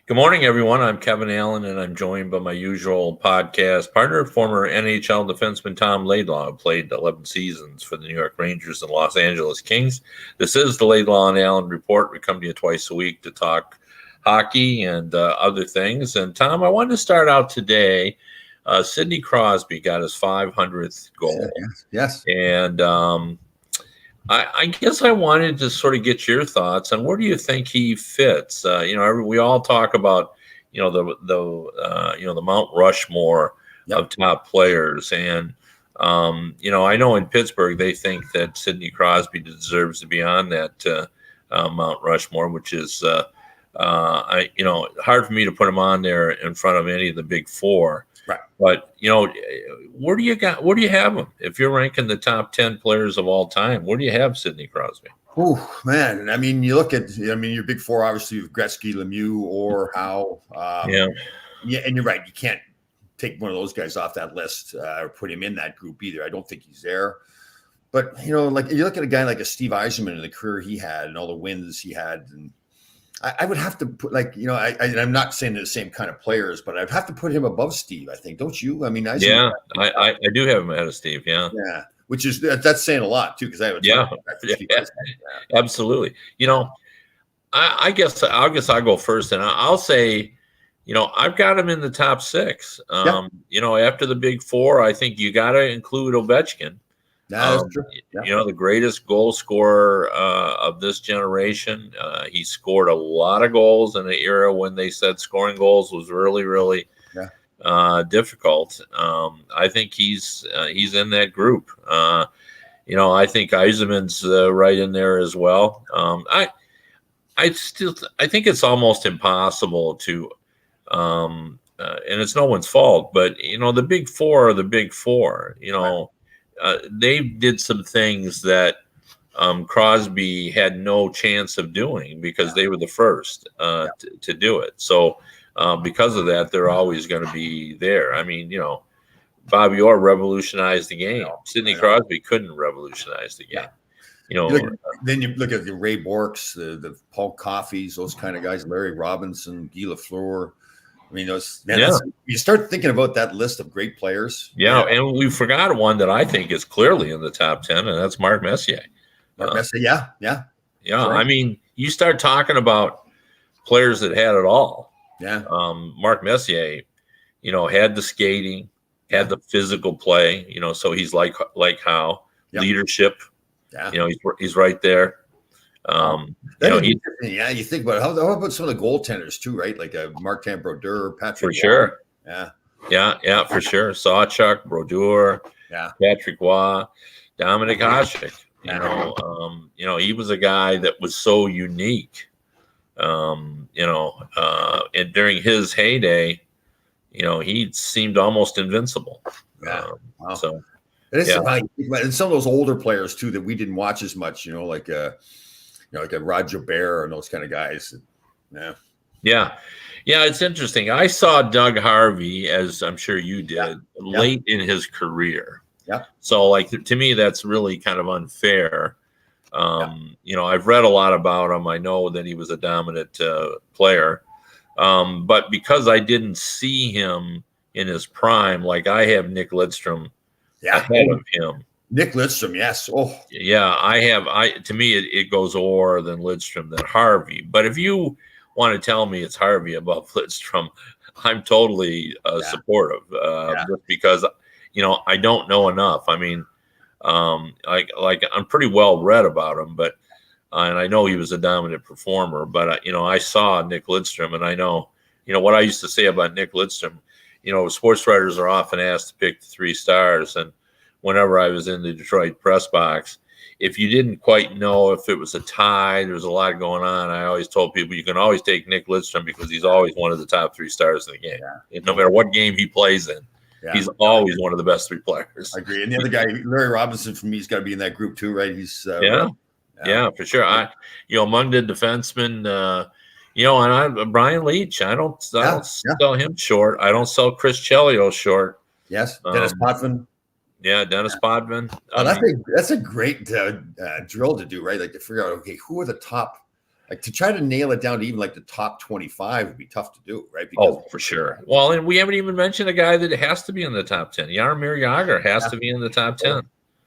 Good morning, everyone. I'm Kevin Allen, and I'm joined by my usual podcast partner, former NHL defenseman Tom Laidlaw, who played 11 seasons for the New York Rangers and Los Angeles Kings. This is the Laidlaw and Allen Report. We come to you twice a week to talk hockey and other things. And, Tom, I wanted to start out today. Sidney Crosby got his 500th goal. Yes. And I guess I wanted to sort of get your thoughts on where do you think he fits? We all talk about, the Mount Rushmore of top players, and I know in Pittsburgh they think that Sidney Crosby deserves to be on that Mount Rushmore, which is hard for me to put him on there in front of any of the big four. Right. But, where do you have him? If you're ranking the top 10 players of all time, where do you have Sidney Crosby? Oh, man. I mean, you look at, your big four, obviously, you've Gretzky, Lemieux, or Howe. Yeah, and you're right. You can't take one of those guys off that list or put him in that group either. I don't think he's there. But, like you look at a guy like a Steve Yzerman and the career he had and all the wins he had, and I would have to put, I'm not saying they're the same kind of players, but I'd have to put him above Steve, I think. Don't you? I mean, I do have him ahead of Steve. Yeah. Yeah. Which is, that's saying a lot too, because I have absolutely. I guess I'll go first, and I'll say, I've got him in the top six. After the big four, I think you got to include Ovechkin. That's true. The greatest goal scorer of this generation. He scored a lot of goals in the era when they said scoring goals was really, really difficult. I think he's in that group. I think Yzerman's right in there as well. I think it's almost impossible to, and it's no one's fault, but the big four are the big four. They did some things that Crosby had no chance of doing because they were the first to do it. So because of that, they're always going to be there. I mean, Bobby Orr revolutionized the game. Sidney Crosby couldn't revolutionize the game. Then you look at the Ray Borks, the Paul Coffeys, those kind of guys, Larry Robinson, Guy Lafleur. I mean, you start thinking about that list of great players. Yeah, and we forgot one that I think is clearly in the top 10, and that's Mark Messier. Messier, yeah. Right. I mean, you start talking about players that had it all. Yeah. Mark Messier, had the skating, had the physical play, so he's like Howe, leadership. Yeah. He's right there. You think about it. How about some of the goaltenders too, right? Like Mark Brodeur, Patrick. For sure. Yeah, for sure. Sawchuk, Brodeur, Patrick Waugh, Dominic Hasek. He was a guy that was so unique. And during his heyday, he seemed almost invincible. Wow. So. And some of those older players too that we didn't watch as much, like a Roger Bear and those kind of guys. Yeah. It's interesting. I saw Doug Harvey, as I'm sure you did, late in his career. Yeah. So, to me, that's really kind of unfair. I've read a lot about him. I know that he was a dominant player, but because I didn't see him in his prime, like I have Nick Lidstrom ahead of him. Nick Lidstrom, yes. Oh, yeah. To me, it goes Orr, then Lidstrom, then Harvey. But if you want to tell me it's Harvey above Lidstrom, I'm totally supportive. Just because I don't know enough. I mean, I'm pretty well read about him, but and I know he was a dominant performer. But I saw Nick Lidstrom, and I know what I used to say about Nick Lidstrom. Sports writers are often asked to pick the 3 stars. And whenever I was in the Detroit press box, if you didn't quite know if it was a tie, there was a lot going on. I always told people you can always take Nick Lidstrom because he's always one of the top 3 stars in the game. Yeah. No matter what game he plays in, he's always one of the best 3 players. I agree. And the other guy, Larry Robinson, for me, has got to be in that group too, right? He's for sure. Among the defensemen. And Brian Leach, I don't sell him short. I don't sell Chris Chelios short. Yes, Dennis Potvin. Yeah, Dennis Potvin. That's a great drill to do, right? Like to figure out, okay, who are the top Like to try to nail it down to even like the top 25 would be tough to do, right? Because for sure. Well, and we haven't even mentioned a guy that has to be in the top 10. Jaromir Jagr has to be in the top 10.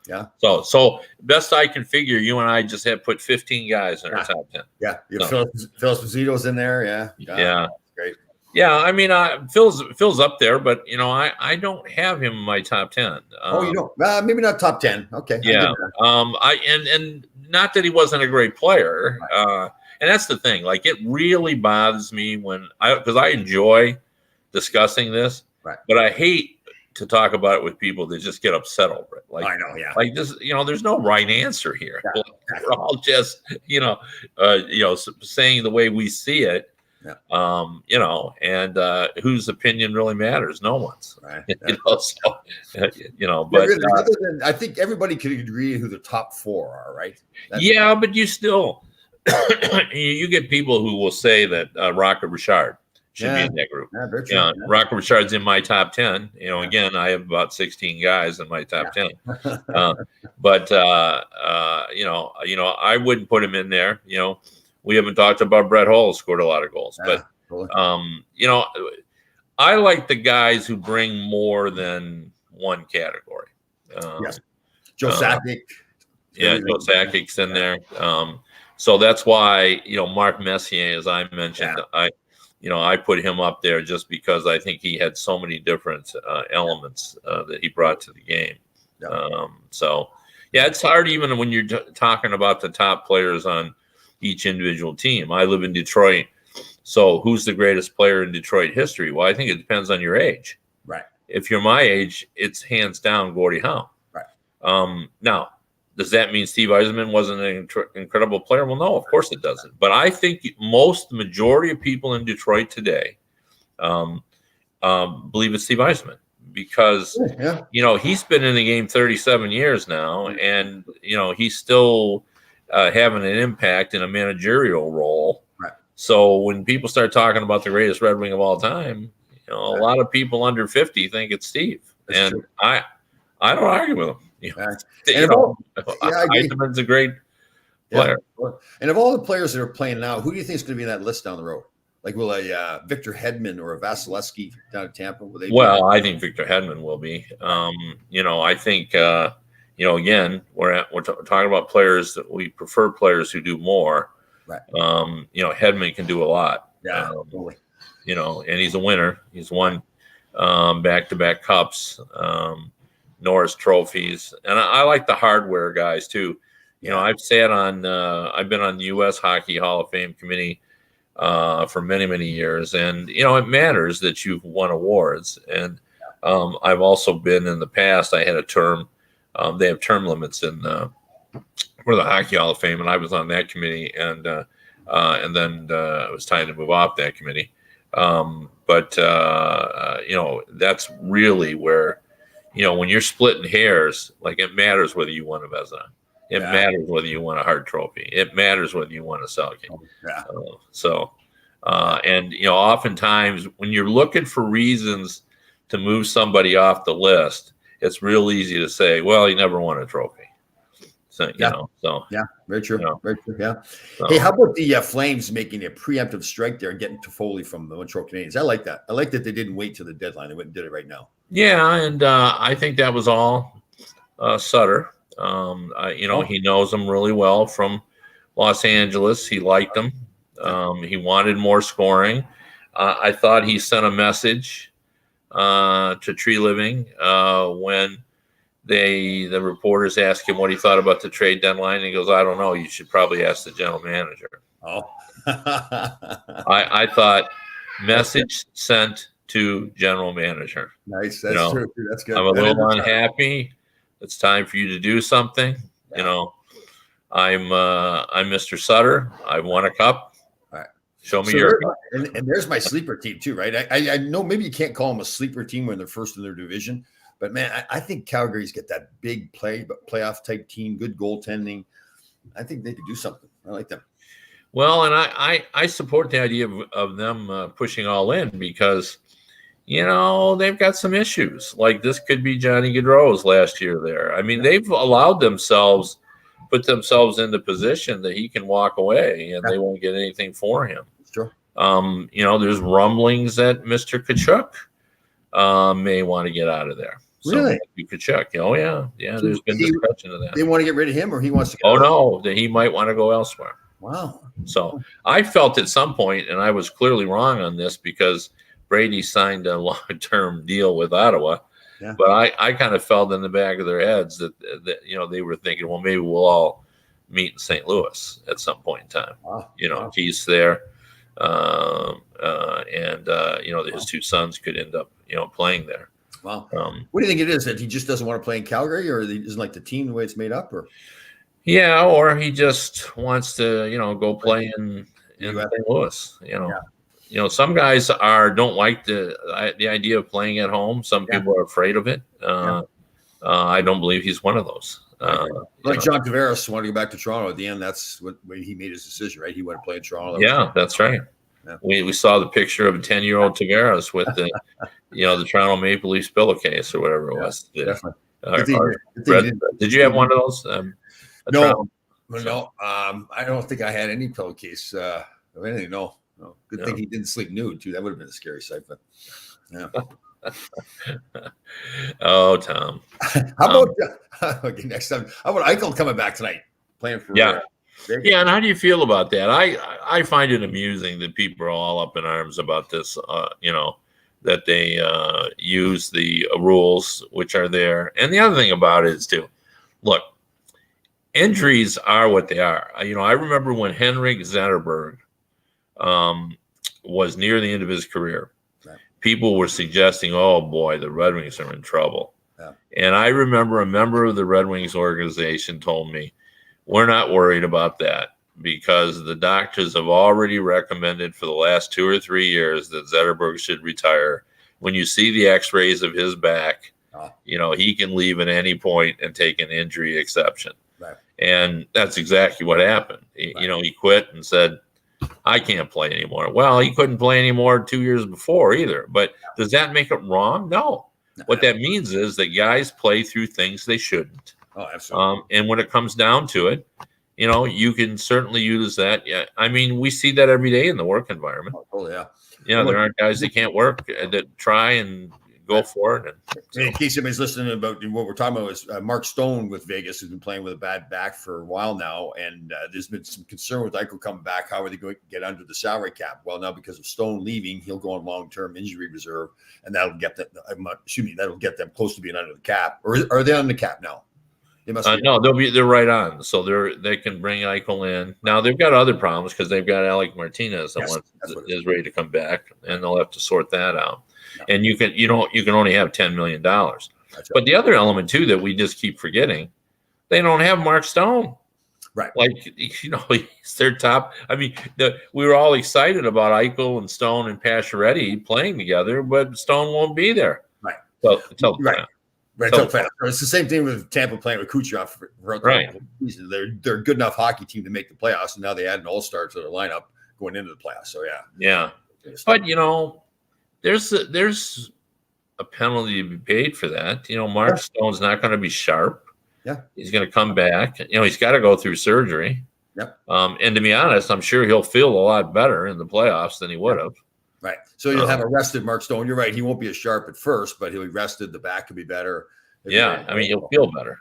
Yeah. So best I can figure, you and I just have put 15 guys in our top 10. Yeah. Phil Esposito's in there. Yeah. Yeah. Great. Yeah. I mean, Phil's up there, but I don't have him in my top 10. You don't? Maybe not top 10. Okay. Yeah. And not that he wasn't a great player. Right. And that's the thing. Like, it really bothers me because I enjoy discussing this, right? But I hate to talk about it with people that just get upset over it. Like, I know, yeah. Like this, there's no right answer here. Yeah. We're all just, saying the way we see it. Yeah. And whose opinion really matters? No one's. Right. But other than, I think everybody could agree who the top 4 are, right? But you still. You get people who will say that Rocket Richard should be in that group. Yeah, very true. Rocket Richard's in my top 10. Again, I have about 16 guys in my top 10. But I wouldn't put him in there. We haven't talked about Brett Hull, scored a lot of goals. But I like the guys who bring more than one category. Yes. Joe Sakic. Joe Sakic's in there. So that's why, Mark Messier, as I mentioned, I put him up there just because I think he had so many different elements that he brought to the game. It's hard even when you're talking about the top players on each individual team. I live in Detroit. So who's the greatest player in Detroit history? Well, I think it depends on your age. Right. If you're my age, it's hands down Gordie Howe. Right. Now, does that mean Steve Yzerman wasn't an incredible player? Well, no, of course it doesn't. But I think the majority of people in Detroit today believe it's Steve Yzerman because, he's been in the game 37 years now, and, he's still having an impact in a managerial role. Right. So when people start talking about the greatest Red Wing of all time, a lot of people under 50 think it's Steve. That's true. I don't argue with him. Yzerman's a great player. Yeah. And of all the players that are playing now, who do you think is going to be in that list down the road? Like, will a Victor Hedman or a Vasilevsky down at Tampa? I think Victor Hedman will be. I think again, we're talking about players that we prefer, players who do more. Right. Hedman can do a lot. Yeah. Totally. And he's a winner. He's won back-to-back cups. Norris trophies, and I like the hardware guys too. I've been on the U.S. Hockey Hall of Fame committee for many, many years, and it matters that you've won awards. And I've also been in the past. I had a term. They have term limits for the Hockey Hall of Fame, and I was on that committee, and then it was time to move off that committee. But that's really where. When you're splitting hairs, like, it matters whether you won a Vezina. It matters whether you won a Hart Trophy. It matters whether you won a Selke. And oftentimes when you're looking for reasons to move somebody off the list, it's real easy to say, well, he never won a trophy. So, very true. Very true. Yeah. Hey, how about the Flames making a preemptive strike there and getting Toffoli from the Montreal Canadiens? I like that. I like that they didn't wait till the deadline. They went and did it right now. Yeah, and I think that was all Sutter. He knows him really well from Los Angeles. He liked him. He wanted more scoring. I thought he sent a message to Tree Living when the reporters asked him what he thought about the trade deadline. And he goes, I don't know. You should probably ask the general manager. Oh, I thought message sent to general manager. Nice. That's true. That's good. I'm a little unhappy. It's time for you to do something. Yeah. I'm Mr. Sutter. I won a cup. All right. Show me your cup. And there's my sleeper team too, right? I know maybe you can't call them a sleeper team when they're first in their division, but man, I think Calgary's got that big playoff type team, good goaltending. I think they could do something. I like them. Well, and I support the idea of them pushing all in because, they've got some issues. Like, this could be Johnny Gaudreau's last year there. I mean, they've allowed themselves put themselves in the position that he can walk away and they won't get anything for him. Sure. There's rumblings that Mr. Tkachuk may want to get out of there. Really? Tkachuk. Oh, yeah. Yeah, there's been discussion of that. They want to get rid of him, or he wants to get that he might want to go elsewhere. Wow. So I felt at some point, and I was clearly wrong on this because Brady signed a long-term deal with Ottawa. Yeah. But I kind of felt in the back of their heads that they were thinking, well, maybe we'll all meet in St. Louis at some point in time. Wow. He's there, his two sons could end up, playing there. Wow. What do you think it is, that he just doesn't want to play in Calgary, or he doesn't like the team the way it's made up, or? Yeah, or he just wants to, go play in St. Louis. Some guys don't like the idea of playing at home. Some people are afraid of it. I don't believe he's one of those. John Tavares wanted to go back to Toronto at the end. That's when he made his decision, right? He wanted to play in Toronto. That's right. Yeah. We saw the picture of a 10-year-old Tavares with the the Toronto Maple Leafs pillowcase or whatever it was. Definitely. Did you have one of those? No. I don't think I had any pillowcase of anything. No. Good thing he didn't sleep nude too. That would have been a scary sight. But yeah. Oh, Tom. How about next time? How about Eichel coming back tonight, playing for? Yeah. And how do you feel about that? I find it amusing that people are all up in arms about this. That they use the rules which are there. And the other thing about it is too, look, injuries are what they are. I remember when Henrik Zetterberg was near the end of his career, people were suggesting, oh boy, the Red Wings are in trouble. Yeah. And I remember a member of the Red Wings organization told me, we're not worried about that because the doctors have already recommended for the last 2 or 3 years that Zetterberg should retire. When you see the x-rays of his back, he can leave at any point and take an injury exception. Right. And that's exactly what happened. He quit and said, I can't play anymore. Well, he couldn't play anymore 2 years before either. But does that make it wrong? No. What that means is that guys play through things they shouldn't. Oh, absolutely. And when it comes down to it, you can certainly use that. Yeah, I mean, we see that every day in the work environment. Oh yeah. Yeah, there aren't guys that can't work that try and go for it. In case anybody's listening about what we're talking about is Mark Stone with Vegas, who's been playing with a bad back for a while now, and there's been some concern with Eichel coming back. How are they going to get under the salary cap? Well, now because of Stone leaving, he'll go on long-term injury reserve, and that'll get them. That'll get them close to being under the cap. Or are they on the cap now? They must be. No, they're right on. So they can bring Eichel in. Now they've got other problems because they've got Alec Martinez that is ready to come back, and they'll have to sort that out. And you can only have $10 million. Right. But the other element too that we just keep forgetting, they don't have Mark Stone. Right. He's their top. I mean, we were all excited about Eichel and Stone and Pacioretty playing together, but Stone won't be there. Right. Right. It's the same thing with Tampa playing with Kucherov for the season. They're a good enough hockey team to make the playoffs, and now they add an all-star to their lineup going into the playoffs. So yeah. But there's a penalty to be paid for that. Mark Stone's not going to be sharp. Yeah, he's going to come back. He's got to go through surgery. Yep. And to be honest, I'm sure he'll feel a lot better in the playoffs than he would have. Right. So you'll have a rested Mark Stone. You're right. He won't be as sharp at first, but he'll be rested. The back could be better. Yeah. I mean, he'll feel better.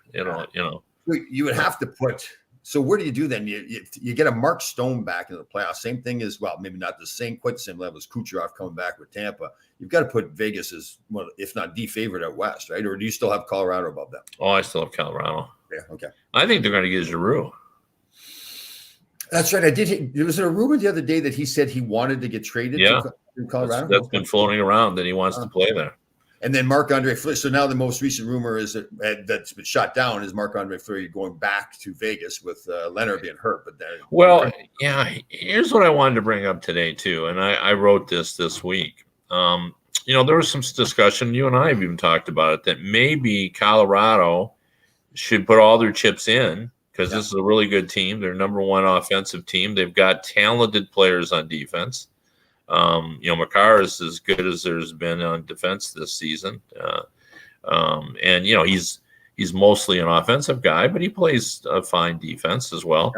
You would have to put. So where do you do then? You get a Mark Stone back into the playoffs. Same thing as maybe not quite the same level as Kucherov coming back with Tampa. You've got to put Vegas as one, if not the favorite at West, right? Or do you still have Colorado above them? Oh, I still have Colorado. Yeah. Okay. I think they're going to get Giroux. That's right. There was a rumor the other day that he said he wanted to get traded to Colorado. That's been floating around that he wants to play there. And then Marc-Andre Fleury. So now the most recent rumor is that's been shot down is Marc-Andre Fleury going back to Vegas with Leonard being hurt. But here's what I wanted to bring up today too, and I wrote this week. There was some discussion. You and I have even talked about it that maybe Colorado should put all their chips in because this is a really good team. They're number one offensive team. They've got talented players on defense. Makar is as good as there's been on defense this season. And he's he's mostly an offensive guy, but he plays a fine defense as well.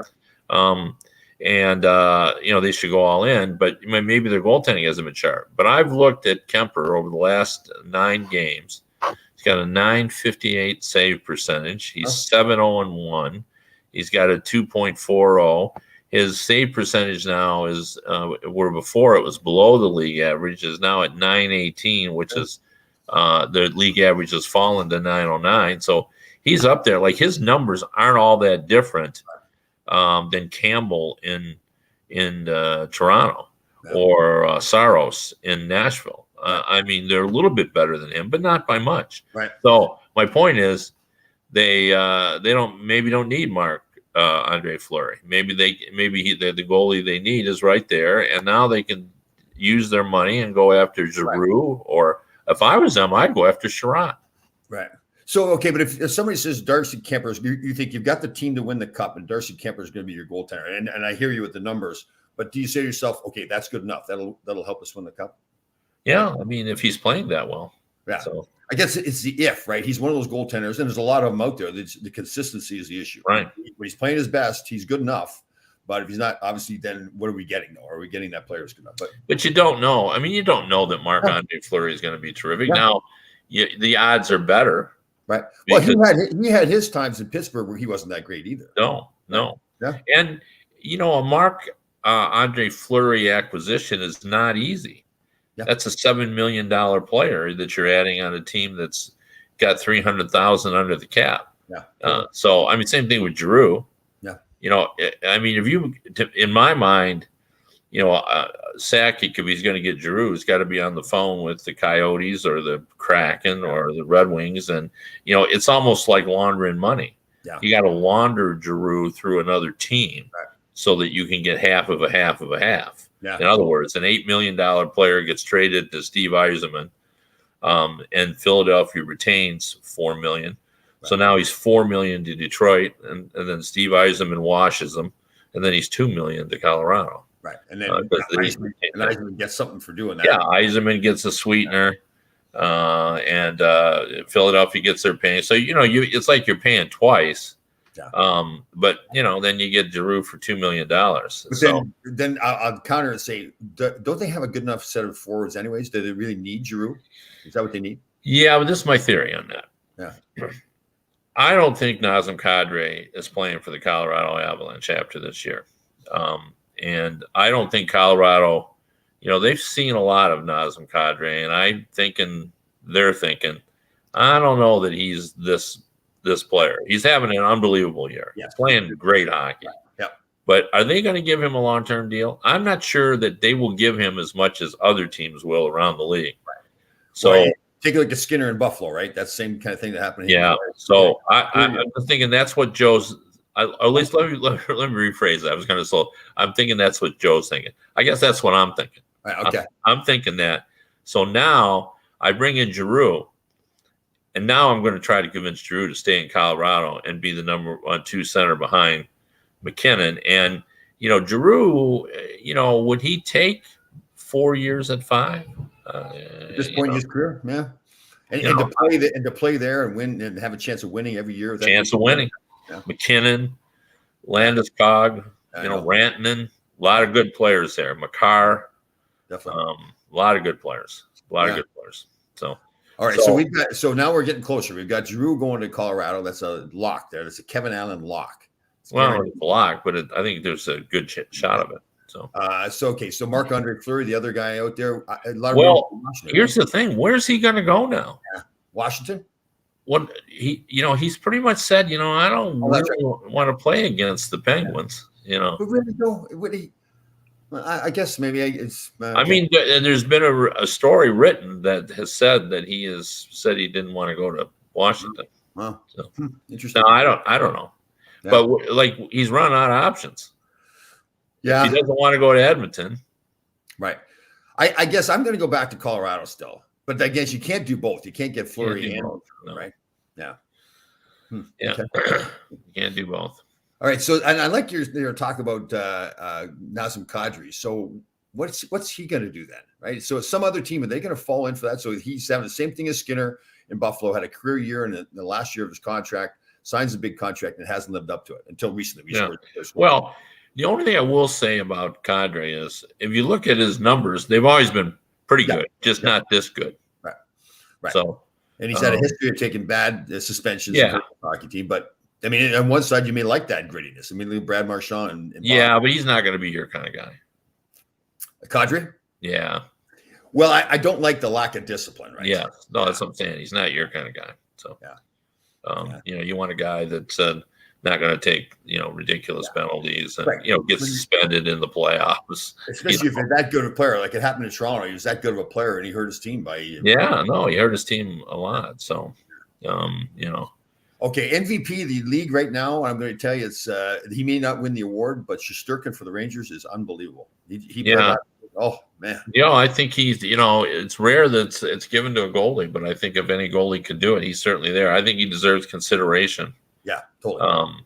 And they should go all in, but maybe their goaltending hasn't been sharp. But I've looked at Kemper over the last 9 games. He's got a .958 save percentage. He's 7-0-1. He's got a 2.40. His save percentage now is where before it was below the league average, is now at .918, which is the league average has fallen to .909. So he's up there. Like, his numbers aren't all that different than Campbell in Toronto or Saros in Nashville. I mean, they're a little bit better than him, but not by much. Right. So my point is, they don't need Marc Andre Fleury. Maybe the goalie they need is right there, and now they can use their money and go after Giroux. Or if I was them, I'd go after Sherratt. Right. So, okay, but if somebody says Darcy Kemper, you think you've got the team to win the cup, and Darcy Kemper is going to be your goaltender, and I hear you with the numbers, but do you say to yourself, okay, that's good enough, that'll help us win the cup? Yeah, I mean, if he's playing that well. Yeah. So I guess it's the if, right? He's one of those goaltenders, and there's a lot of them out there. The consistency is the issue. Right. When he's playing his best, he's good enough. But if he's not, obviously, then what are we getting, though? Are we getting that player is good enough? But you don't know. I mean, you don't know that Marc Andre Fleury is going to be terrific. Now, the odds are better. Right. Well, he had his times in Pittsburgh where he wasn't that great either. No. Yeah. And, a Marc Andre Fleury acquisition is not easy. Yeah. That's a $7 million player that you're adding on a team that's got $300,000 under the cap. Yeah. So, I mean, same thing with Giroux. Yeah. I mean, in my mind, Sakic, if he's going to get Giroux, has got to be on the phone with the Coyotes or the Kraken or the Red Wings. And, it's almost like laundering money. Yeah. You got to launder Giroux through another team so that you can get half of a half of a half. Yeah. In other words, an $8 million player gets traded to Steve Yzerman, and Philadelphia retains $4 million. Right. So now he's $4 million to Detroit, and then Steve Yzerman washes him, and then he's $2 million to Colorado. Right, and then Yzerman gets something for doing that. Yeah, Yzerman gets a sweetener, and Philadelphia gets their paying. So it's like you're paying twice. Yeah. But then you get Giroux for $2 million. Then I'll counter and say, don't they have a good enough set of forwards anyways? Do they really need Giroux? Is that what they need? Yeah, but this is my theory on that. Yeah. I don't think Nazem Kadri is playing for the Colorado Avalanche after this year. And I don't think Colorado, they've seen a lot of Nazem Kadri, and they're thinking, I don't know that he's this player. He's having an unbelievable year. Yeah. He's playing great hockey. Yeah. But are they going to give him a long-term deal? I'm not sure that they will give him as much as other teams will around the league. Right. So take a look at Skinner in Buffalo, right? That's the same kind of thing that happened here. Yeah. So I'm thinking that's what Joe's at least let me rephrase that. I was kind of slow. I'm thinking that's what Joe's thinking. I guess that's what I'm thinking. Right, okay. I'm thinking that. So now I bring in Giroux. And now I'm going to try to convince Giroux to stay in Colorado and be the number 2 center behind McKinnon. And, Giroux, would he take 4 years at 5? At this point in his career, yeah. And to play there and win and have a chance of winning every year. Chance of winning. Yeah. McKinnon, Landeskog, Rantanen, a lot of good players there. Makar, definitely. A lot of good players. So. All right, so now we're getting closer. We've got Giroux going to Colorado. That's a lock there. That's a Kevin Allen lock. It's a lock, but I think there's a good shot of it. So Marc Andre Fleury, the other guy out there. Here's the thing: where's he going to go now? Yeah. Washington. Well, he's pretty much said, I don't want to play against the Penguins. But really, no, I guess maybe it's. I mean, there's been a story written that has said that he has said he didn't want to go to Washington. Wow, so, interesting. No, I don't know, yeah. But he's run out of options. Yeah, if he doesn't want to go to Edmonton. Right. I guess I'm going to go back to Colorado still, but I guess you can't do both. You can't get Fleury right? Yeah. Yeah. Okay. You can't do both. All right. So, and I like your talk about Nazem Kadri. So, what's he going to do then, right? So some other team, are they going to fall in for that? So he's having the same thing as Skinner in Buffalo, had a career year in the last year of his contract, signs a big contract, and hasn't lived up to it until recently. Well, the only thing I will say about Kadri is if you look at his numbers, they've always been pretty good, just not this good. Right. So, and he's had a history of taking bad suspensions in the hockey team. But I mean, on one side, you may like that grittiness. I mean, Brad Marchand and Bob. But he's not going to be your kind of guy. Kadri? Yeah. Well, I don't like the lack of discipline, right? Yeah. No, that's what I'm saying. He's not your kind of guy. So, you want a guy that's not going to take, ridiculous penalties and, get suspended in the playoffs. Especially if you're that good of a player. Like it happened in Toronto. He was that good of a player and he hurt his team by. He hurt his team a lot. So, Okay, MVP of the league right now, I'm going to tell you, it's he may not win the award, but Shesterkin for the Rangers is unbelievable. Oh, man. I think he's, it's rare that it's given to a goalie, but I think if any goalie could do it, he's certainly there. I think he deserves consideration. Yeah, totally.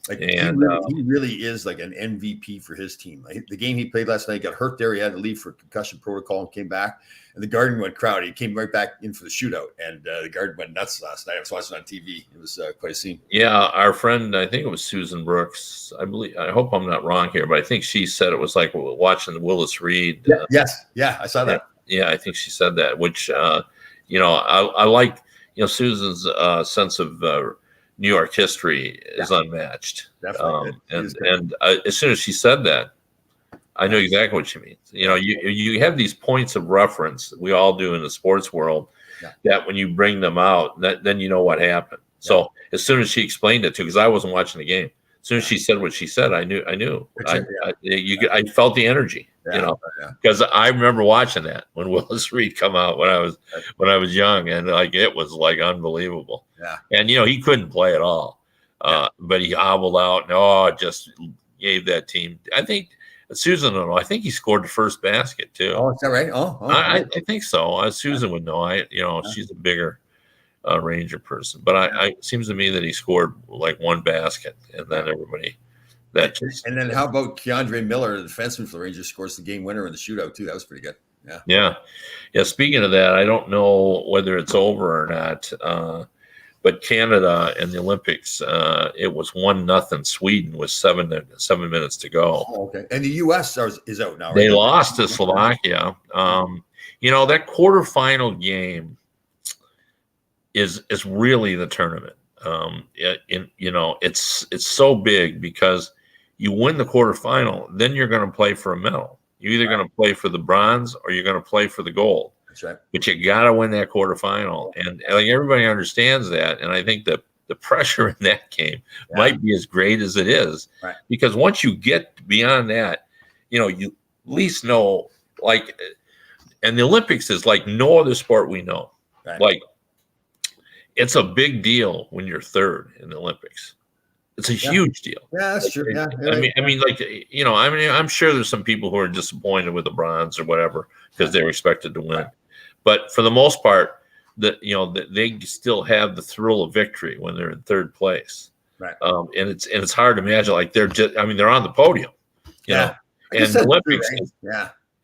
He really is like an MVP for his team. The game he played last night, he got hurt there. He had to leave for concussion protocol and came back. And the Garden went crowded. He came right back in for the shootout. And the Garden went nuts last night. I was watching on TV. It was quite a scene. Yeah, our friend, I think it was Susan Brooks. I hope I'm not wrong here, but I think she said it was like watching the Willis Reed. Yes. Yeah, I saw that. Yeah, I think she said that, which, I like, Susan's sense of New York history is unmatched. Definitely. And as soon as she said that, I knew exactly what she means. You have these points of reference we all do in the sports world that when you bring them out, then you know what happened. So as soon as she explained it to, because I wasn't watching the game, as soon as she said what she said, I knew. I felt the energy, because I remember watching that when Willis Reed come out when I was young, and it was unbelievable. Yeah. And he couldn't play at all, but he hobbled out and just gave that team. I think Susan will know. I think he scored the first basket too. Oh, is that right? I think so. Susan would know. She's a bigger Ranger person, but it seems to me that he scored one basket, and then everybody and then how about Keandre Miller, the defenseman for the Rangers, scores the game winner in the shootout too? That was pretty good. Yeah. Speaking of that, I don't know whether it's over or not, but Canada and the Olympics, it was 1-0 Sweden with 7 minutes to go. Oh, okay. And the U.S. is out now. Right? They lost to Slovakia. That quarterfinal game is really the tournament. It's so big because you win the quarterfinal, then you're going to play for a medal. You're either going to play for the bronze or you're going to play for the gold. That's right. But you got to win that quarterfinal, and everybody understands that. And I think that the pressure in that game might be as great as it is, because once you get beyond that, you at least know and the Olympics is like no other sport we know. Right. It's a big deal when you're third in the Olympics. It's a huge deal. Yeah, that's true. Yeah. I'm sure there's some people who are disappointed with the bronze or whatever because they were expected to win. Right. But for the most part, they still have the thrill of victory when they're in third place. Right. And it's hard to imagine they're on the podium. And the Olympics.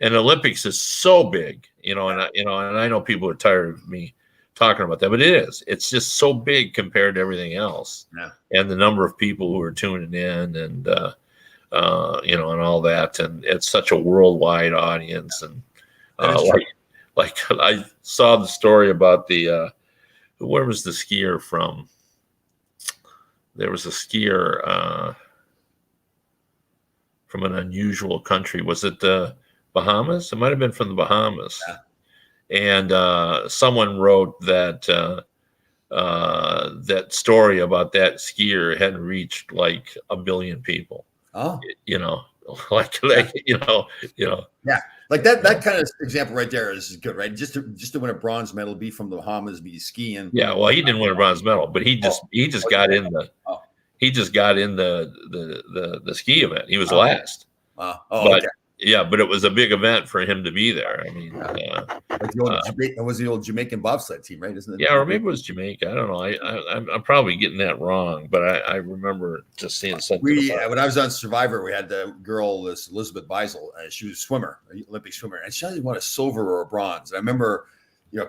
And the Olympics is so big, and I know people are tired of me talking about that, but it's just so big compared to everything else. And the number of people who are tuning in and and all that, and it's such a worldwide audience. And I saw the story about where was the skier from? There was a skier from an unusual country. Was it the Bahamas? It might have been from the Bahamas. And someone wrote that that story about that skier hadn't reached 1 billion people. Oh, Yeah, that kind of example right there is good, right? Just to win a bronze medal, be from the Bahamas, be skiing. Yeah, well, he didn't win a bronze medal, but he just got in the ski event. He was last. Yeah, but it was a big event for him to be there. I mean, like it was the old Jamaican bobsled team, right? Isn't it? Yeah, or maybe it was Jamaica. I don't know. I'm probably getting that wrong, but I remember just seeing something. When I was on Survivor, we had the girl, this Elizabeth Beisel. She was a swimmer, an Olympic swimmer, and she only won a silver or a bronze. And I remember,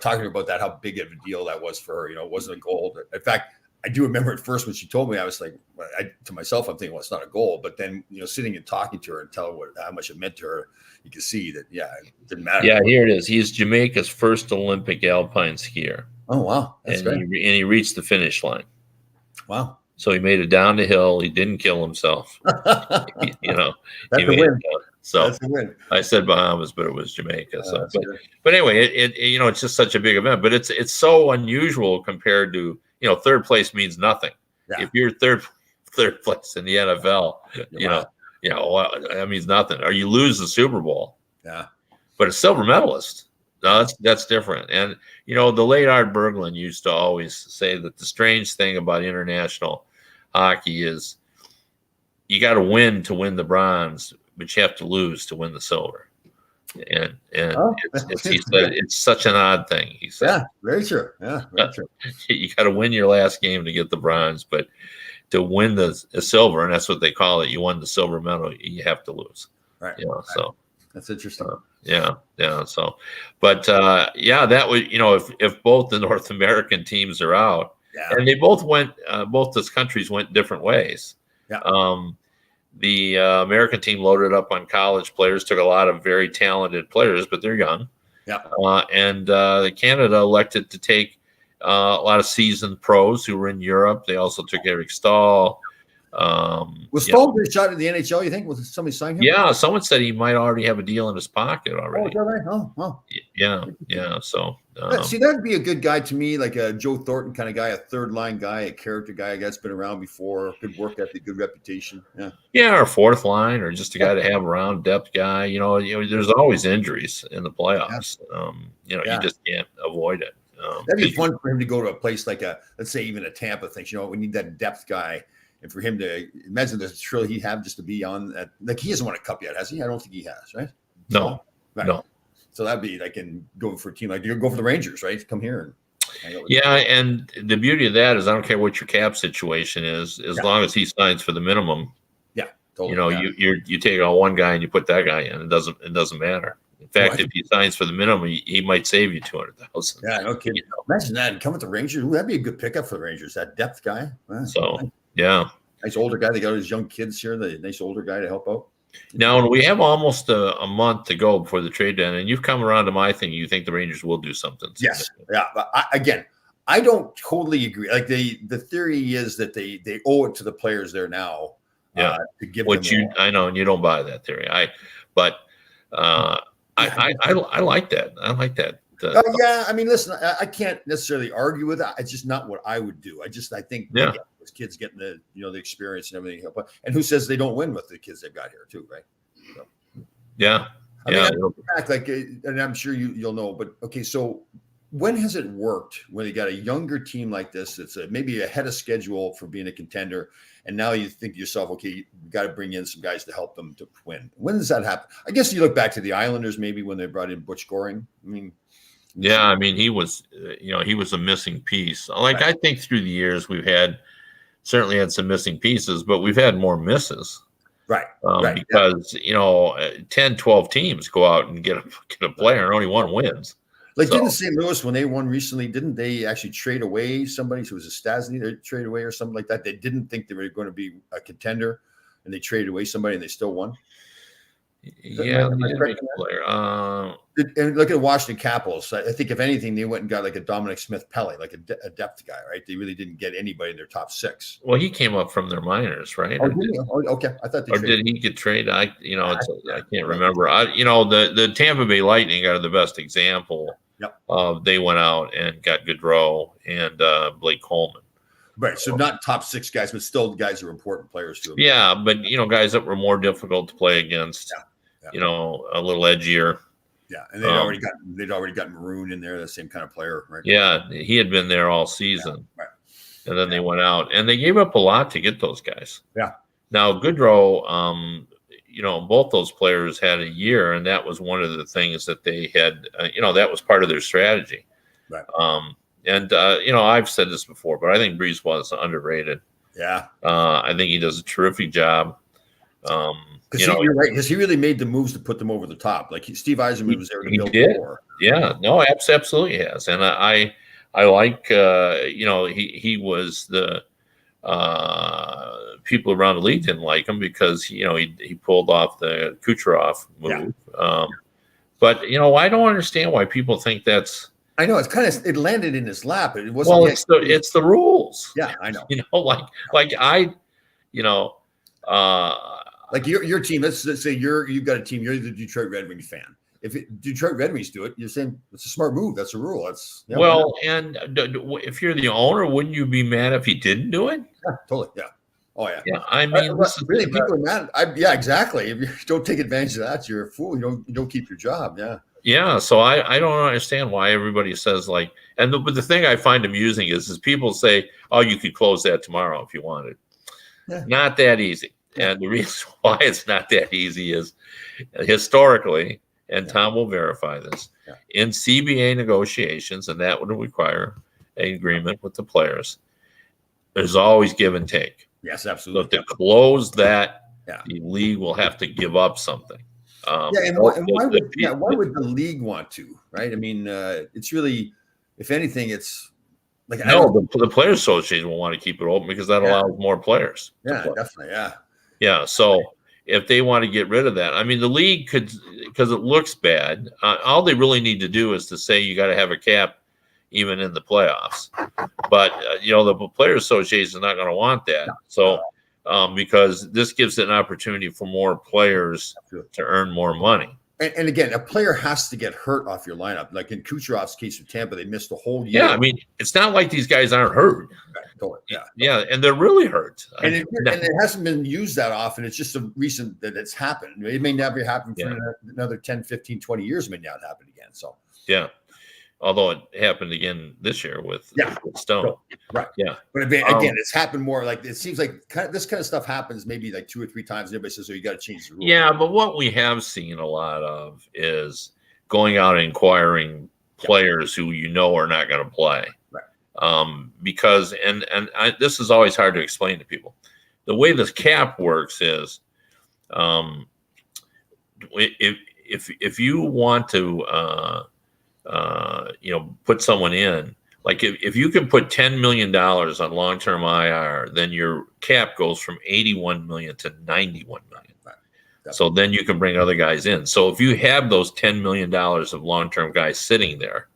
talking about that, how big of a deal that was for her. It wasn't a gold. In fact, I do remember at first when she told me, I was like, to myself, I'm thinking, well, it's not a goal. But then, sitting and talking to her and telling her how much it meant to her, you can see that, it didn't matter. Yeah, here it is. He's Jamaica's first Olympic alpine skier. Oh, wow. That's great. And he reached the finish line. Wow. So he made it down the hill. He didn't kill himself. That's a win. So That's a win. I said Bahamas, but it was Jamaica. So, but anyway, it's just such a big event. But it's so unusual compared to, third place means nothing. Yeah. If you're third place in the NFL, that means nothing. Or you lose the Super Bowl. Yeah. But a silver medalist, no, that's different. And the late Art Berglund used to always say that the strange thing about international hockey is you got to win the bronze, but you have to lose to win the silver. And he said it's such an odd thing. He said, yeah, very true. Yeah, very true. You got to win your last game to get the bronze, but to win the silver, and that's what they call it, you won the silver medal, you have to lose. Right. So that's interesting. Yeah. So, but that was if both the North American teams are out, and they both those countries went different ways. Yeah. The American team loaded up on college players, took a lot of very talented players, but they're young. Yeah. And Canada elected to take a lot of seasoned pros who were in Europe. They also took Eric Stahl. Was Stahl a shot at the NHL, you think? Was somebody sign him? Yeah, someone said he might already have a deal in his pocket already. Oh, right? Oh, wow. Yeah. So see, that'd be a good guy to me, like a Joe Thornton kind of guy, a third line guy, a character guy. I guess been around before, good work ethic, good reputation. Yeah, or fourth line, or just a guy to have around, depth guy. There's always injuries in the playoffs. You just can't avoid it. That'd be fun for him to go to a place like let's say even a Tampa thinks, we need that depth guy. And for him to imagine the thrill he'd have just to be on that, like he hasn't won a cup yet, has he? I don't think he has, right? No, right. No. So that'd be like go for a team like you go for the Rangers, right? Come here and and the beauty of that is I don't care what your cap situation is, as long as he signs for the minimum. Yeah, totally. You take on one guy and you put that guy in. It doesn't matter. In fact, if he signs for the minimum, he might save you $200,000. Yeah, no kidding. Imagine that and come with the Rangers. Ooh, that'd be a good pickup for the Rangers. That depth guy. Wow. So. Yeah. Nice older guy. They got his young kids here. The nice older guy to help out. Now, we have almost a month to go before the trade deadline, and you've come around to my thing. You think the Rangers will do something? Yes. Yeah. But I don't totally agree. Like the theory is that they owe it to the players there now. To give them I know, and you don't buy that theory. I like that. I like that. I mean, listen, I can't necessarily argue with that. It's just not what I would do. I think those kids getting the experience and everything. And who says they don't win with the kids they've got here too, right? So, I mean, fact, and I'm sure you'll know, but okay, so when has it worked when you got a younger team like this that's maybe ahead of schedule for being a contender, and now you think to yourself, okay, you got to bring in some guys to help them to win? When does that happen? I guess you look back to the Islanders maybe when they brought in Butch Goring. I mean, he was a missing piece. Like, I think through the years we've certainly had some missing pieces, but we've had more misses. Right. Because 10, 12 teams go out and get a player and only one wins. Didn't St. Louis, when they won recently, didn't they actually trade away somebody? So it was a Stasny they traded away or something like that. They didn't think they were going to be a contender, and they traded away somebody and they still won. Yeah, they did make a player. And look at the Washington Capitals. I think if anything, they went and got like a Dominic Smith-Pelly, like a depth guy, right? They really didn't get anybody in their top six. Well, he came up from their minors, right? Okay, I thought. Did he get traded? I can't remember. The Tampa Bay Lightning are the best example. Yep. They went out and got Gaudreau and Blake Coleman. Right, so not top six guys, but still guys who are important players to them. Yeah, but guys that were more difficult to play against. Yeah. A little edgier. Yeah, and they'd already got Maroon in there, the same kind of player, right? Yeah, he had been there all season. Yeah, right. And then they went out, and they gave up a lot to get those guys. Yeah. Now Gaudreau, both those players had a year, and that was one of the things that they had. That was part of their strategy. Right. I've said this before, but I think Brees was underrated. Yeah. I think he does a terrific job. You're right, because he really made the moves to put them over the top. Like Steve Eisenman was there to build more. Yeah, no, absolutely has. And I like, he was the people around the league didn't like him because, he pulled off the Kucherov move. Yeah. But, I don't understand why people think that's. I know it landed in his lap. It wasn't. Well, it's the rules. Yeah, I know. Like your team. Let's say you've got a team. You're the Detroit Red Wings fan. If Detroit Red Wings do it, you're saying it's a smart move. That's a rule. And if you're the owner, wouldn't you be mad if he didn't do it? Yeah, totally. Yeah. Oh yeah. Yeah. I mean, really, people are mad. Yeah, exactly. If you don't take advantage of that, you're a fool. You don't keep your job. Yeah. Yeah. So I don't understand why everybody says but the thing I find amusing is people say, "Oh, you could close that tomorrow if you wanted." Yeah. Not that easy. And the reason why it's not that easy is historically, and Tom will verify this, in CBA negotiations, and that would require an agreement with the players, there's always give and take. Yes, absolutely. So to close that, the league will have to give up something. Why would the league want to, right? I mean, it's really, if anything, it's like the Players Association will want to keep it open because that allows more players. Yeah, definitely. Yeah. Yeah. So if they want to get rid of that, I mean, the league could, because it looks bad. All they really need to do is to say you got to have a cap even in the playoffs. But the Players Association is not going to want that. So because this gives it an opportunity for more players to earn more money. And again, a player has to get hurt off your lineup. Like in Kucherov's case with Tampa, they missed a whole year. Yeah, I mean, it's not like these guys aren't hurt. Right, totally. Yeah, and they're really hurt. And it hasn't been used that often. It's just a recent that it's happened. It may never happen for another 10, 15, 20 years. It may not happen again. So yeah. Although it happened again this year with Stone. Right. Yeah. But again, it's happened more like it seems like this kind of stuff happens maybe like 2 or 3 times. And everybody says, "Oh, you got to change the rules." Yeah. But what we have seen a lot of is going out and inquiring players who are not going to play. Right. Because this is always hard to explain to people. The way this cap works is if you want to put someone in, like if you can put $10 million on long-term IR, then your cap goes from 81 million to 91 million. Right. So then you can bring other guys in. So if you have those $10 million of long-term guys sitting there,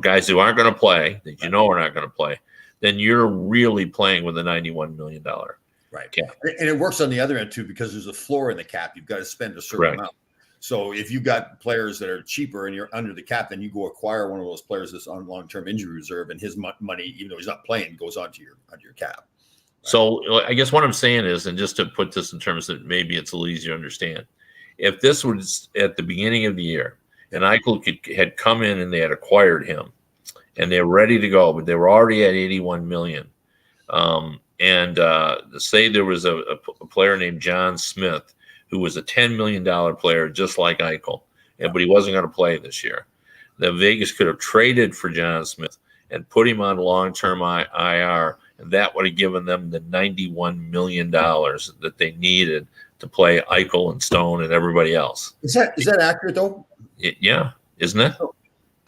guys who aren't going to play, that are not going to play, then you're really playing with a $91 million cap. And it works on the other end too, because there's a floor in the cap. You've got to spend a certain amount. So if you've got players that are cheaper and you're under the cap, then you go acquire one of those players that's on long-term injury reserve, and his money, even though he's not playing, goes onto your cap. Right? So I guess what I'm saying is, and just to put this in terms that maybe it's a little easier to understand, if this was at the beginning of the year and Eichel had come in and they had acquired him and they were ready to go, but they were already at 81 million. And say there was a player named John Smith, who was a $10 million player, just like Eichel, but he wasn't going to play this year. The Vegas could have traded for John Smith and put him on long-term IR, and that would have given them the $91 million that they needed to play Eichel and Stone and everybody else. Is that accurate, though? Yeah, isn't it?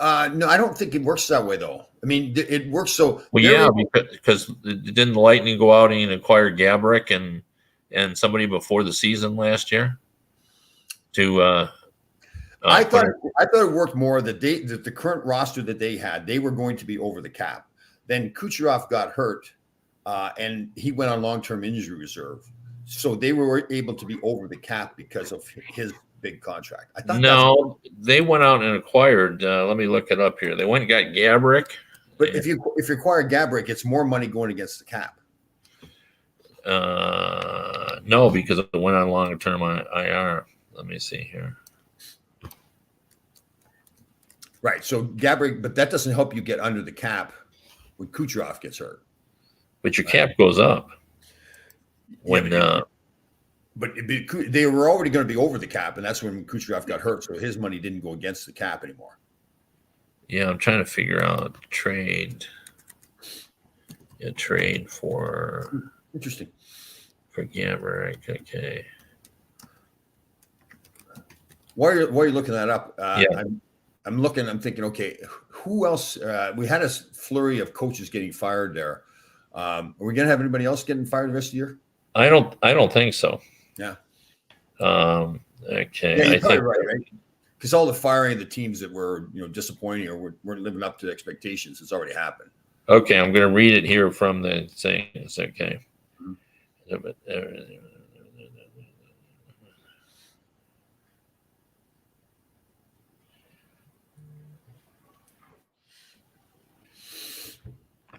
No, I don't think it works that way, though. I mean, it works so. Well, yeah, because didn't the Lightning go out and acquire Gaborik and somebody before the season last year I thought it worked more that the current roster that they had, they were going to be over the cap. Then Kucherov got hurt and he went on long-term injury reserve. So they were able to be over the cap because of his big contract. I thought they went out and acquired, let me look it up here. They went and got Gaborik. But if you acquire Gaborik, it's more money going against the cap. No, because it went on long-term IR. Let me see here. Right. So Gaborik, but that doesn't help you get under the cap when Kucherov gets hurt. But your cap goes up when But they were already going to be over the cap, and that's when Kucherov got hurt, so his money didn't go against the cap anymore. Yeah, I'm trying to figure out trade. Yeah, trade for interesting for Gabrick. Okay. While you're looking that up, yeah. I'm looking. I'm thinking, okay, who else? We had a flurry of coaches getting fired there. Are we going to have anybody else getting fired the rest of the year? I don't think so. Yeah. Okay. Yeah, you're probably right? Because all the firing of the teams that were disappointing or weren't living up to expectations, it's already happened. Okay, I'm going to read it here from the thing. It's okay. Mm-hmm.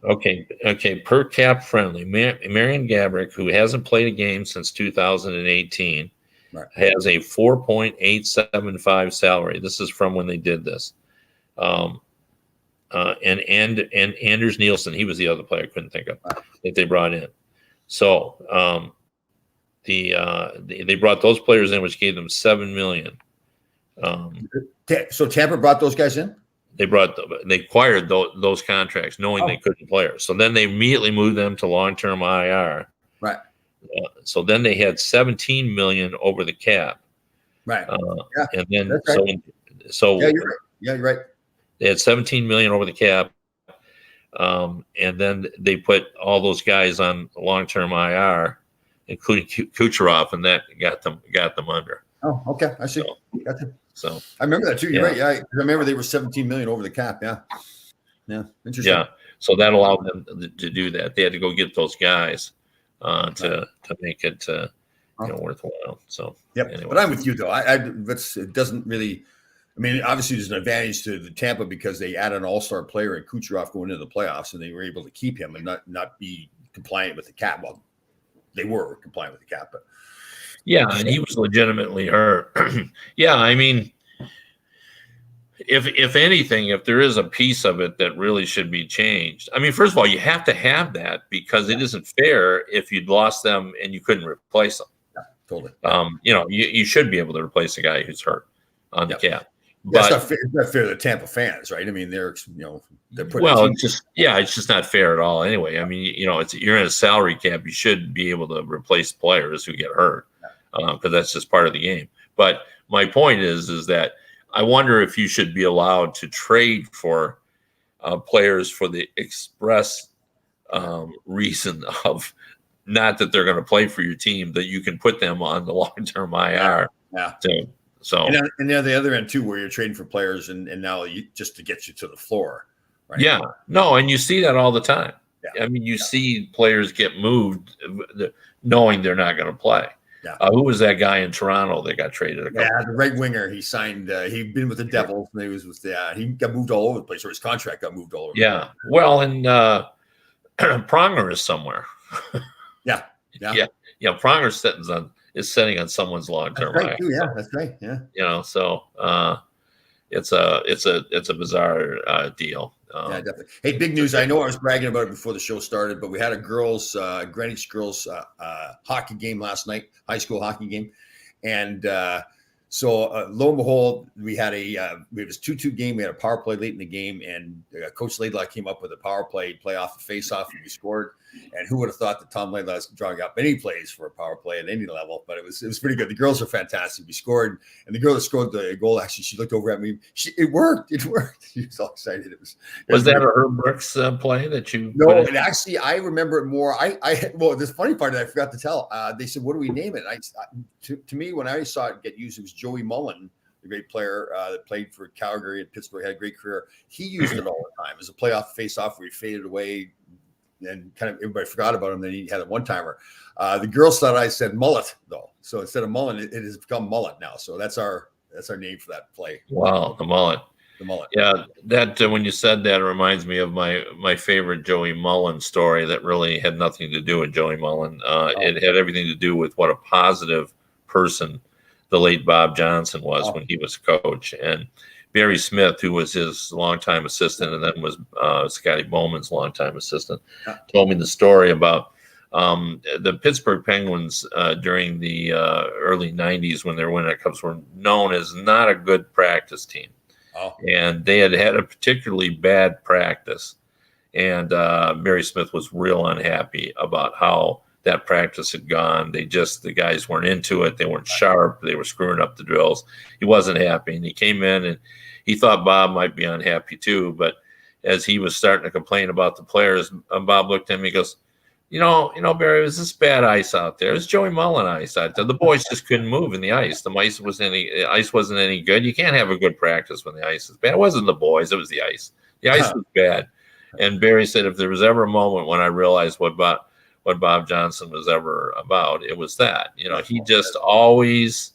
Okay. Per cap friendly, Marian Gaborik, who hasn't played a game since 2018, has a 4.875 salary. This is from when they did this. And Anders Nielsen, he was the other player I couldn't think of that they brought in. So they brought those players in, which gave them $7 million. So Tampa brought those guys in. They acquired those contracts, knowing they couldn't play. So then they immediately moved them to long-term IR. Right. So then they had $17 million over the cap. Right. And then right. so yeah, you're right. Yeah, you're right. They had $17 million over the cap. And then they put all those guys on long-term IR, including Kucherov, and that got them under. Oh, okay. I see. Gotcha. So I remember that too. You're right. Yeah, I remember they were 17 million over the cap. Yeah. Interesting. Yeah. So that allowed them to do that. They had to go get those guys to make it worthwhile. So anyway. But I'm with you though. It doesn't really. I mean, obviously there's an advantage to the Tampa because they added an all-star player in Kucherov going into the playoffs, and they were able to keep him and not be compliant with the cap. Well, they were compliant with the cap, but. Yeah, and he was legitimately hurt. Yeah, I mean, if anything, if there is a piece of it that really should be changed, I mean, first of all, you have to have that because it isn't fair if you'd lost them and you couldn't replace them. Yeah, totally. You should be able to replace a guy who's hurt on the cap. But it's not fair to the Tampa fans, right? I mean, they're putting. Well, it's just not fair at all. Anyway, I mean, you're in a salary cap. You should be able to replace players who get hurt. Because that's just part of the game. But my point is that I wonder if you should be allowed to trade for players for the express reason of not that they're going to play for your team, that you can put them on the long-term IR. Yeah. So and then the other end too, where you're trading for players and now just to get you to the floor. Right? Yeah. No, and you see that all the time. Yeah. I mean, you see players get moved knowing they're not going to play. Yeah. Who was that guy in Toronto that got traded? The right winger. He signed. He'd been with the Devils, and he was with he got moved all over the place, or his contract got moved all over. Yeah. Well, and Pronger is somewhere. Yeah. Pronger is sitting on someone's long-term. That's right, too. Yeah, that's right. Yeah. So it's a bizarre deal. Yeah, definitely. Hey, big news. I know I was bragging about it before the show started, but we had a Greenwich girls hockey game last night, high school hockey game. And so lo and behold, we had it was 2-2 game. We had a power play late in the game, and Coach Laidlaw came up with a power play off the face-off, and we scored. And who would have thought that Tom Laidlaw's drawing up any plays for a power play at any level? But it was pretty good. The girls are fantastic. We scored, and the girl that scored the goal, actually, she looked over at me. It worked. She was all excited. Was that a Herb Brooks play that you? No, and actually, I remember it more. Well, this funny part that I forgot to tell. They said, "What do we name it?" To me, when I saw it get used, it was Joey Mullen, the great player that played for Calgary and Pittsburgh, had a great career. He used it all the time as a playoff face-off where he faded away. And kind of everybody forgot about him. Then he had a one-timer. The girls thought I said mullet though, so instead of Mullen, it has become mullet now. So that's our name for that play. Wow, the mullet. The mullet. Yeah, that when you said that, it reminds me of my favorite Joey Mullen story that really had nothing to do with Joey Mullen. It had everything to do with what a positive person the late Bob Johnson was when he was coach, and Barry Smith, who was his longtime assistant and then was Scotty Bowman's longtime assistant, told me the story about The Pittsburgh Penguins during the early 90s when they were winning cups were known as not a good practice team. Oh. And they had a particularly bad practice. And Barry Smith was real unhappy about how that practice had gone. The guys weren't into it. They weren't sharp. They were screwing up the drills. He wasn't happy. And he came in and he thought Bob might be unhappy too. But as he was starting to complain about the players, Bob looked at him and he goes, you know, Barry, it was this bad ice out there. It was Joey Mullen ice out there. The boys just couldn't move in the ice. The ice wasn't any good. You can't have a good practice when the ice is bad. It wasn't the boys. It was the ice. The ice was bad. And Barry said, if there was ever a moment when I realized what Bob Johnson was ever about, it was that. You know, he just always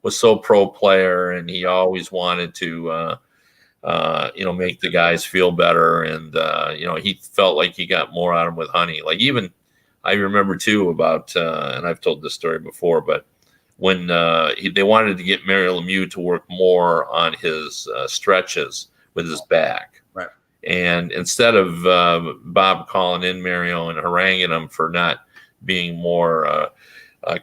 was so pro player, and he always wanted to, make the guys feel better. And, he felt like he got more out of them with Honey. Like even I remember too about, and I've told this story before, but when they wanted to get Mario Lemieux to work more on his stretches with his back. Right. And instead of Bob calling in Mario and haranguing him for not being more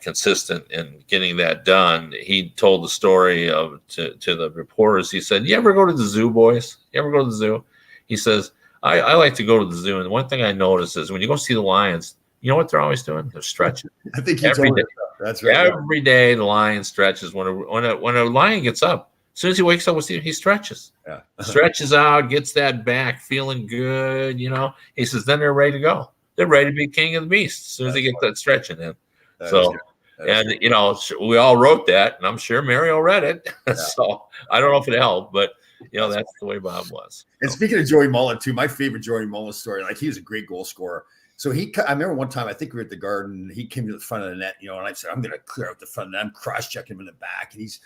consistent in getting that done, he told the story to the reporters. He said, "You ever go to the zoo, boys? You ever go to the zoo?" He says, I like to go to the zoo, and one thing I notice is when you go see the lions, you know what they're always doing? They're stretching. I think you told me. That's right. Every day the lion stretches. When a lion gets up, as soon as he wakes up, he stretches. Yeah. Stretches out, gets that back, feeling good. He says, then they're ready to go. They're ready to be king of the beast as soon as they get that stretching in. We all wrote that, and I'm sure Mario read it. Yeah. So I don't know if it helped, but that's the way Bob was. And speaking of Joey Mullen too, my favorite Joey Mullen story, like he was a great goal scorer. So I remember one time, I think we were at the Garden, he came to the front of the net, and I said, I'm going to clear out the front of the net. I'm cross-checking him in the back. And he's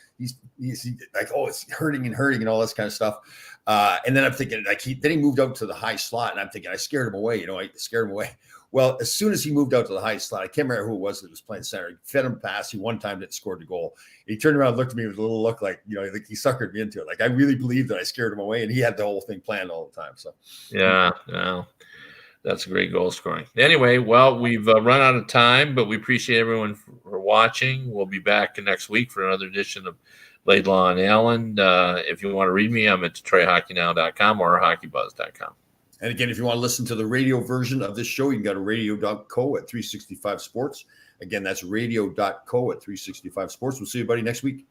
like, oh, it's hurting and all this kind of stuff. And then I'm thinking, then he moved out to the high slot, and I'm thinking, I scared him away. I scared him away. Well, as soon as he moved out to the high slot, I can't remember who it was that was playing center. He fed him a pass. He one time that scored the goal. He turned around and looked at me with a little look like, he suckered me into it. Like I really believed that I scared him away, and he had the whole thing planned all the time. So yeah. That's a great goal scoring. Anyway, well, we've run out of time, but we appreciate everyone for watching. We'll be back next week for another edition of Laidlaw and Allen. If you want to read me, I'm at DetroitHockeyNow.com or HockeyBuzz.com. And again, if you want to listen to the radio version of this show, you can go to radio.co at 365 Sports. Again, that's radio.co at 365 Sports. We'll see you, buddy, next week.